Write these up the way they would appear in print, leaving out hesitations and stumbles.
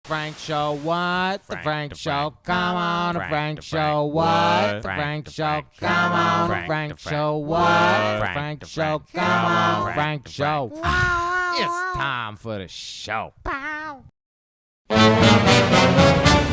Frank Show, what? The Frank Show, come on, the Frank Show, what? The Frank Show, come on, the Frank Show, what? The Frank Show, come on, the Frank Show. It's time for the show.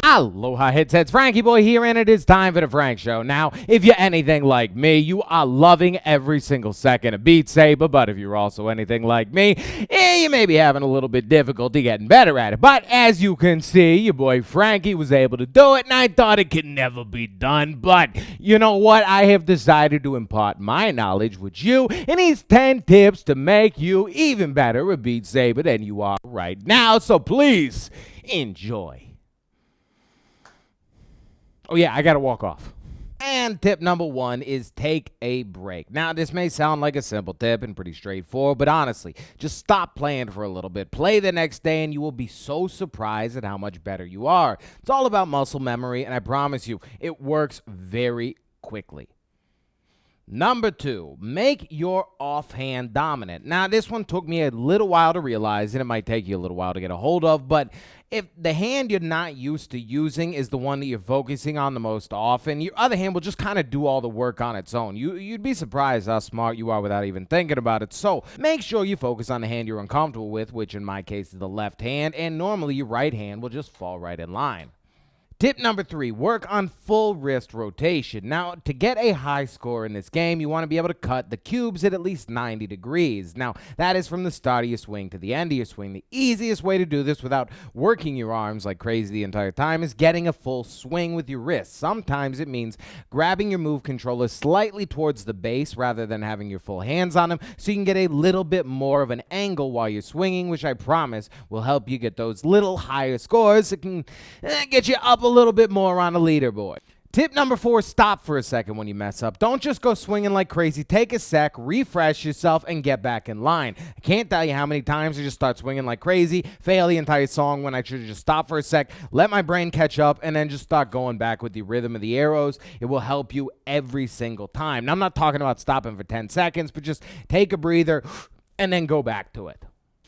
Aloha headsets, Frankie Boy here, and it is time for the Frank Show. Now, if you're anything like me, you are loving every single second of Beat Saber, but if you're also anything like me, you may be having a little bit difficulty getting better at it. But as you can see, your boy Frankie was able to do it, and I thought it could never be done. But you know what? I have decided to impart my knowledge with you in these 10 tips to make you even better at Beat Saber than you are right now. So please, enjoy. Oh yeah, I gotta walk off. And tip number 1 is take a break. Now, this may sound like a simple tip and pretty straightforward, but honestly, just stop playing for a little bit. Play the next day and you will be so surprised at how much better you are. It's all about muscle memory, and I promise you, it works very quickly. Number 2, make your offhand dominant. Now, this one took me a little while to realize, and it might take you a little while to get a hold of, but if the hand you're not used to using is the one that you're focusing on the most often, your other hand will just kind of do all the work on its own. You'd be surprised how smart you are without even thinking about it. So make sure you focus on the hand you're uncomfortable with, which in my case is the left hand, and normally your right hand will just fall right in line. Tip number 3, work on full wrist rotation. Now, to get a high score in this game, you want to be able to cut the cubes at least 90 degrees. Now, that is from the start of your swing to the end of your swing. The easiest way to do this without working your arms like crazy the entire time is getting a full swing with your wrists. Sometimes it means grabbing your move controller slightly towards the base rather than having your full hands on them, so you can get a little bit more of an angle while you're swinging, which I promise will help you get those little higher scores. It can get you up a little bit more on the leaderboard. Tip number 4, stop for a second when you mess up. Don't just go swinging like crazy. Take a sec, refresh yourself, and get back in line. I can't tell you how many times I just start swinging like crazy, fail the entire song when I should just stop for a sec, let my brain catch up, and then just start going back with the rhythm of the arrows. It will help you every single time. Now, I'm not talking about stopping for 10 seconds, but just take a breather and then go back to it.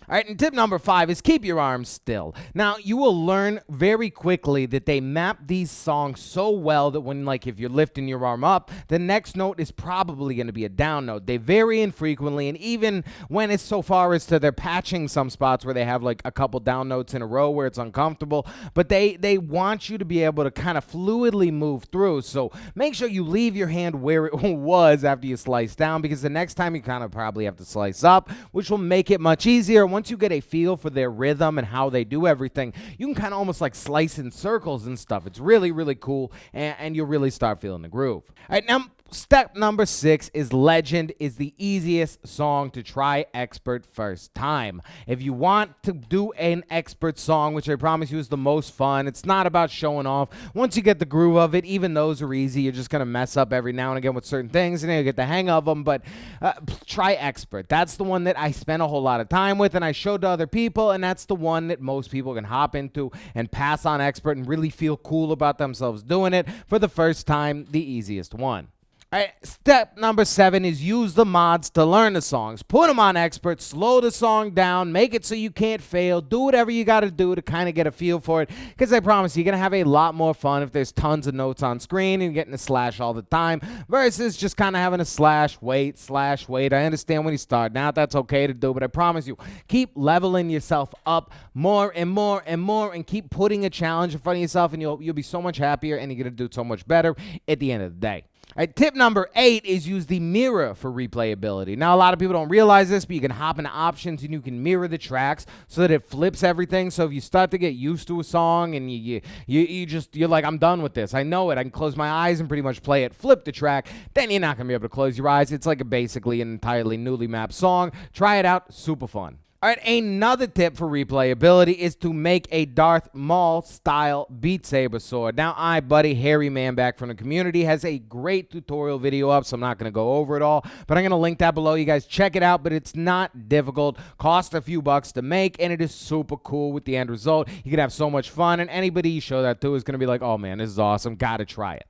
All right, and tip number 5 is keep your arms still. Now, you will learn very quickly that they map these songs so well that when, like, if you're lifting your arm up, the next note is probably going to be a down note. They vary infrequently, and even when it's so far as to they're patching some spots where they have, like, a couple down notes in a row where it's uncomfortable, but they want you to be able to kind of fluidly move through. So make sure you leave your hand where it was after you slice down, because the next time you kind of probably have to slice up, which will make it much easier. Once you get a feel for their rhythm and how they do everything, you can kind of almost like slice in circles and stuff. It's really, really cool, and you'll really start feeling the groove. All right, now, step number 6 is Legend is the easiest song to try expert first time. If you want to do an expert song, which I promise you is the most fun, it's not about showing off. Once you get the groove of it, even those are easy. You're just going to mess up every now and again with certain things, and then you get the hang of them, but try expert. That's the one that I spent a whole lot of time with, and I showed to other people, and that's the one that most people can hop into and pass on expert and really feel cool about themselves doing it for the first time, the easiest one. All right, step number 7 is use the mods to learn the songs. Put them on expert, slow the song down, make it so you can't fail, do whatever you got to do to kind of get a feel for it, because I promise you, you're going to have a lot more fun if there's tons of notes on screen and getting a slash all the time versus just kind of having a slash, wait. I understand when you start out, that's okay to do, but I promise you, keep leveling yourself up more and more and more, and keep putting a challenge in front of yourself, and you'll be so much happier, and you're going to do so much better at the end of the day. All right, tip number 8 is use the mirror for replayability. Now, a lot of people don't realize this, but you can hop into options and you can mirror the tracks so that it flips everything. So if you start to get used to a song and you're like, I'm done with this, I know it, I can close my eyes and pretty much play it, flip the track, then you're not going to be able to close your eyes. It's like basically an entirely newly mapped song. Try it out, super fun. All right, another tip for replayability is to make a DARTH MAUL style Beat Saber sword. Now, buddy, Harry Man back from the community, has a great tutorial video up, so I'm not going to go over it all, but I'm going to link that below. You guys check it out, but it's not difficult. Cost a few bucks to make, and it is super cool with the end result. You can have so much fun, and anybody you show that to is going to be like, oh man, this is awesome, got to try it.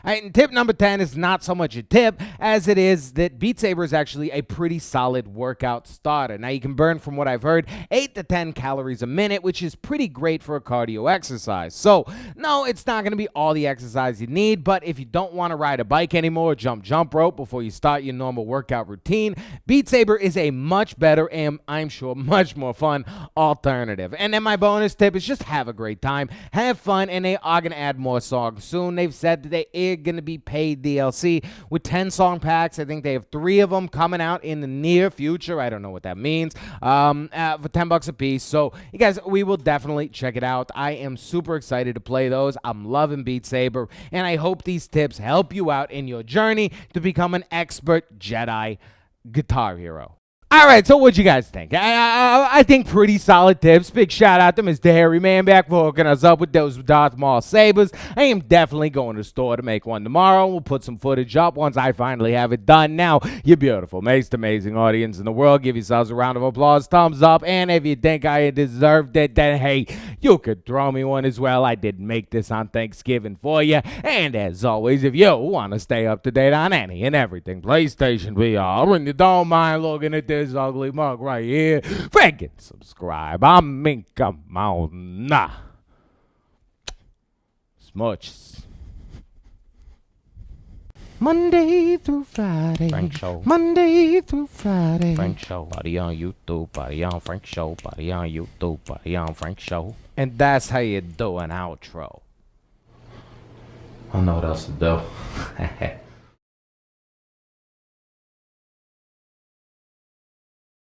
And tip number 10 is not so much a tip as it is that Beat Saber is actually a pretty solid workout starter. Now, you can burn, from what I've heard, 8 to 10 calories a minute, which is pretty great for a cardio exercise. So, no, it's not going to be all the exercise you need, but if you don't want to ride a bike anymore or jump rope before you start your normal workout routine, Beat Saber is a much better and, I'm sure, much more fun alternative. And then my bonus tip is just have a great time, have fun, and they are going to add more songs soon. They've said that they are going to be paid DLC with 10 song packs. I think they have 3 of them coming out in the near future. I don't know what that means. For $10 a piece. So, you guys, we will definitely check it out. I am super excited to play those. I'm loving Beat Saber, and I hope these tips help you out in your journey to become an expert Jedi guitar hero. All right, so what you guys think? I think pretty solid tips. Big shout out to Mr. Harry Manback for hooking us up with those DARTH MAUL sabers. I am definitely going to the store to make one tomorrow. We'll put some footage up once I finally have it done. Now, you're beautiful, most amazing audience in the world. Give yourselves a round of applause, thumbs up, and if you think I deserved it, then hey, you could throw me one as well. I did make this on Thanksgiving for you. And as always, if you want to stay up to date on any and everything PlayStation VR, and you don't mind looking at this ugly mug right here, freaking subscribe. I'm Minka Mauna. Smuch. Monday through Friday. Frank Show. Monday through Friday. Frank Show. Buddy on YouTube. Buddy on Frank Show. Buddy on YouTube. Buddy on Frank Show. And that's how you do an outro. I don't know what else to do.